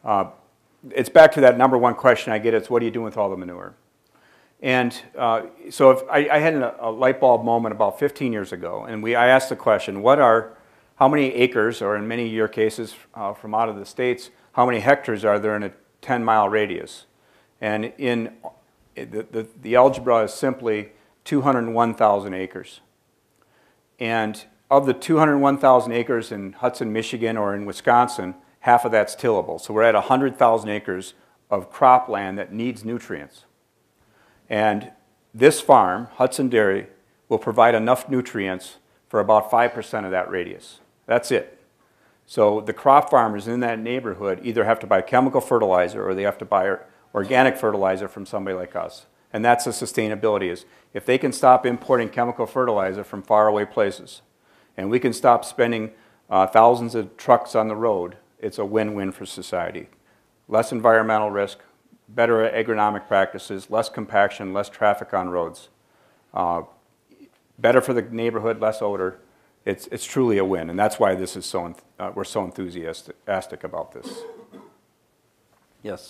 It's back to that number one question I get. It's what do you do with all the manure? And so if I had a light bulb moment about 15 years ago, and I asked the question, how many acres, or in many of your cases from out of the states, how many hectares are there in a 10-mile radius? And the algebra is simply 201,000 acres. And of the 201,000 acres in Hudson, Michigan, or in Wisconsin, half of that's tillable. So we're at 100,000 acres of cropland that needs nutrients. And this farm, Hudson Dairy, will provide enough nutrients for about 5% of that radius. That's it. So the crop farmers in that neighborhood either have to buy chemical fertilizer or they have to buy organic fertilizer from somebody like us. And that's the sustainability is if they can stop importing chemical fertilizer from faraway places and we can stop spending thousands of trucks on the road, it's a win-win for society. Less environmental risk, better agronomic practices, less compaction, less traffic on roads. Better for the neighborhood, less odor. It's truly a win, and that's why this is we're so enthusiastic about this. Yes?